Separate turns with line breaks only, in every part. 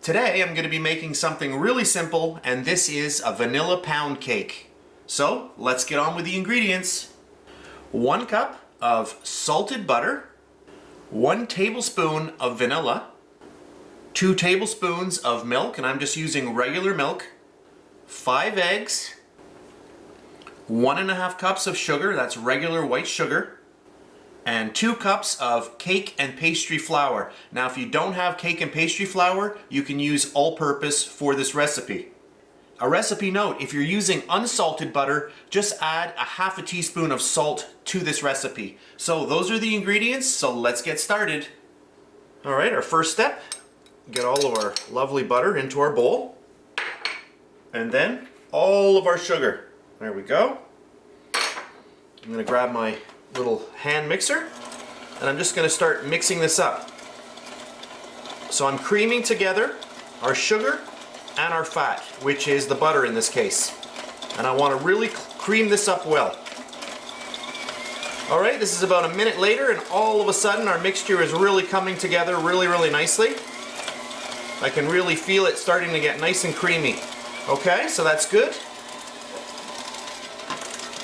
Today I'm going to be making something really simple, and this is a vanilla pound cake. So let's get on with the ingredients. 1 cup of salted butter, 1 tablespoon of vanilla, 2 tablespoons of milk, and I'm just using regular milk, 5 eggs, 1.5 cups of sugar, that's regular white sugar, and 2 cups of cake and pastry flour. Now if you don't have cake and pastry flour, you can use all-purpose for this recipe. A recipe note, if you're using unsalted butter, just add 1/2 teaspoon of salt to this recipe. So those are the ingredients, so let's get started. Alright, our first step, get all of our lovely butter into our bowl, and then all of our sugar. There we go. I'm going to grab my little hand mixer, and I'm just going to start mixing this up. So I'm creaming together our sugar and our fat, which is the butter in this case. And I want to really cream this up well. Alright, this is about a minute later, and all of a sudden our mixture is really coming together really nicely. I can really feel it starting to get nice and creamy. Okay, so that's good.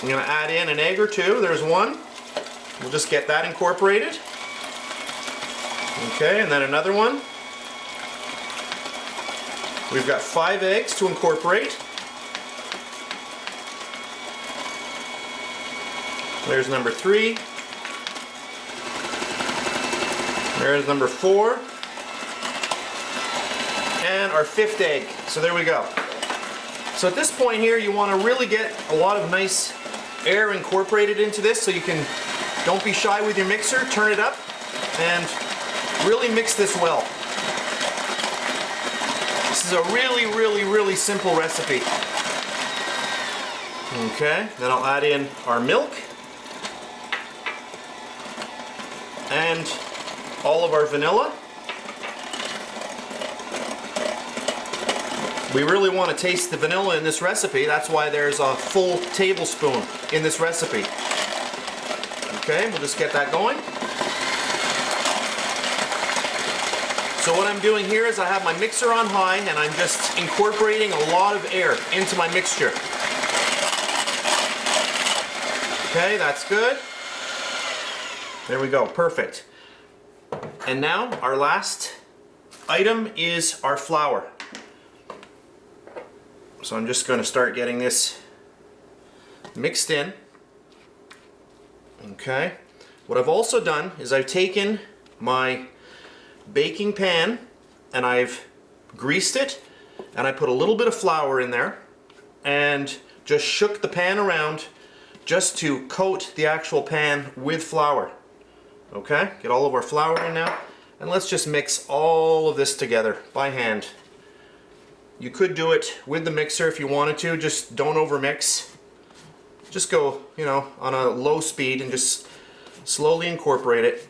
I'm going to add in an egg or two. There's one. We'll just get that incorporated. Okay, and then another one. We've got 5 eggs to incorporate. There's number 3. There's number 4. And our 5th egg. So there we go. So at this point here, you want to really get a lot of nice air incorporated into this, so you can, don't be shy with your mixer, turn it up and really mix this well. This is a really simple recipe. Okay, then I'll add in our milk and all of our vanilla. We really want to taste the vanilla in this recipe. That's why there's a full tablespoon in this recipe. Okay, we'll just get that going. So what I'm doing here is I have my mixer on high, and I'm just incorporating a lot of air into my mixture. Okay, that's good. There we go, perfect. And now our last item is our flour. So I'm just going to start getting this mixed in. Okay. What I've also done is I've taken my baking pan and I've greased it, and I put a little bit of flour in there and just shook the pan around just to coat the actual pan with flour. Okay, get all of our flour in now, and let's just mix all of this together by hand. You could do it with the mixer if you wanted to, just don't overmix. Just go, you know, on a low speed and just slowly incorporate it.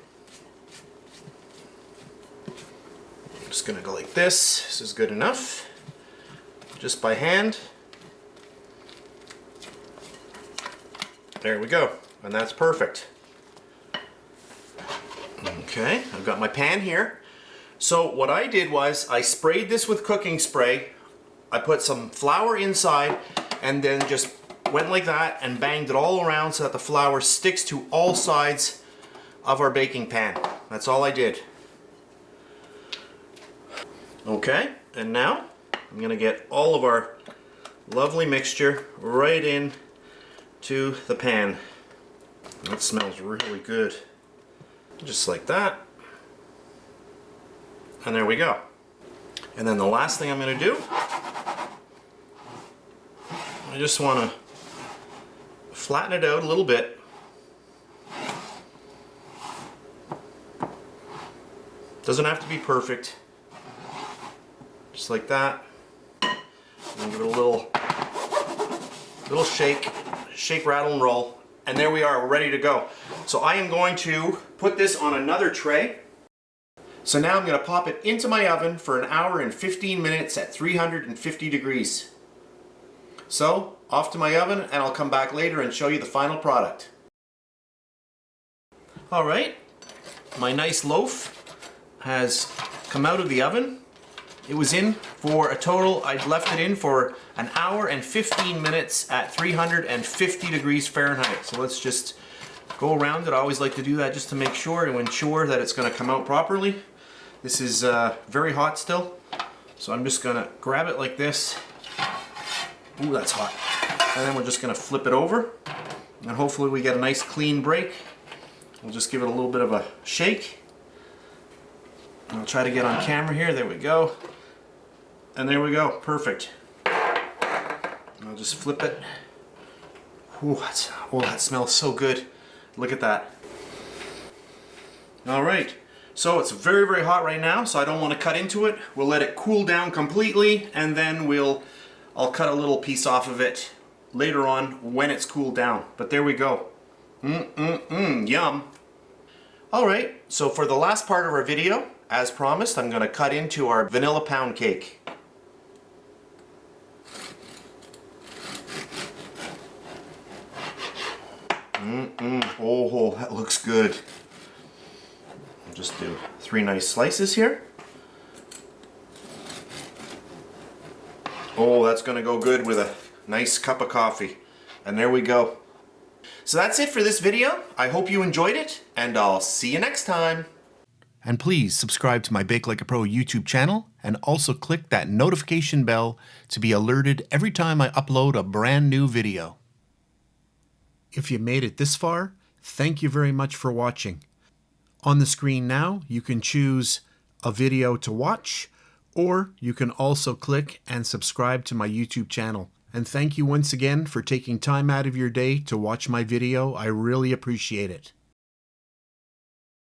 I'm just gonna go like this. This is good enough. Just by hand. There we go, and that's perfect. Okay, I've got my pan here. So what I did was I sprayed this with cooking spray. I put some flour inside and then just went like that and banged it all around so that the flour sticks to all sides of our baking pan. That's all I did. Okay, and now I'm going to get all of our lovely mixture right in to the pan. That smells really good. Just like that. And there we go. And then the last thing I'm going to do, I just want to flatten it out a little bit. Doesn't have to be perfect. Just like that. And give it a little shake, rattle, and roll. And there we are, we're ready to go. So I am going to put this on another tray. So now I'm going to pop it into my oven for 1 hour and 15 minutes at 350 degrees. So, off to my oven, and I'll come back later and show you the final product. Alright, my nice loaf has come out of the oven. It was in for a total, I'd left it in for an hour and 15 minutes at 350 degrees Fahrenheit. So let's just go around it. I always like to do that just to make sure and ensure that it's going to come out properly. This is very hot still. So I'm just going to grab it like this. Ooh, that's hot. And then we're just going to flip it over. And hopefully we get a nice clean break. We'll just give it a little bit of a shake. I'll try to get on camera here. There we go. And there we go. Perfect. I'll just flip it. Ooh, that smells so good. Look at that. All right. So it's very, very hot right now, so I don't want to cut into it. We'll let it cool down completely, and then I'll cut a little piece off of it later on when it's cooled down. But there we go. Yum. All right. So for the last part of our video, as promised, I'm going to cut into our vanilla pound cake. Oh, that looks good. I'll just do 3 nice slices here. Oh, that's going to go good with a nice cup of coffee. And there we go. So that's it for this video. I hope you enjoyed it, and I'll see you next time. And please subscribe to my BakeLikeAPro YouTube channel, and also click that notification bell to be alerted every time I upload a brand new video. If you made it this far, thank you very much for watching. On the screen now, you can choose a video to watch, or you can also click and subscribe to my YouTube channel. And thank you once again for taking time out of your day to watch my video. I really appreciate it.